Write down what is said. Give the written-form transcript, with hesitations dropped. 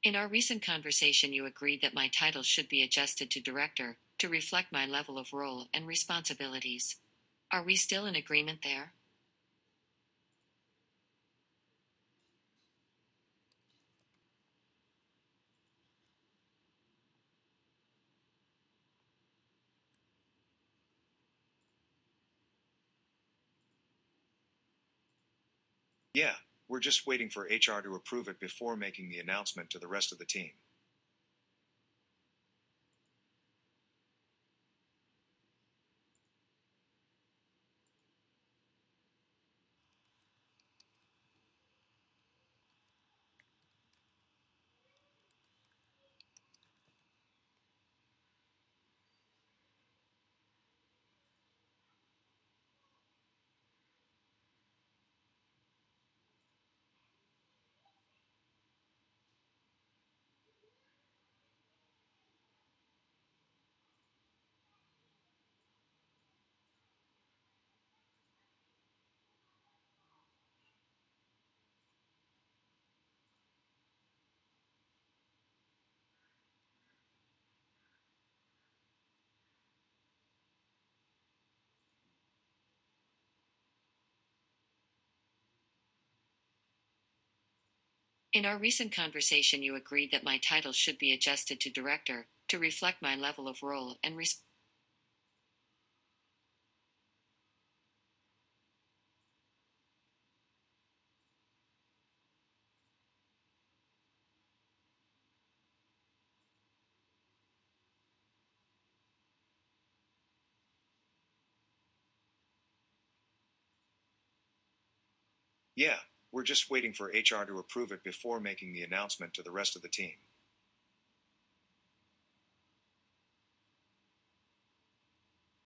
In our recent conversation, you agreed that my title should be adjusted to director to reflect my level of role and responsibilities. Are we still in agreement there? Yeah, we're just waiting for HR to approve it before making the announcement to the rest of the team. In our recent conversation, you agreed that my title should be adjusted to director to reflect my level of role and Yeah, we're just waiting for HR to approve it before making the announcement to the rest of the team.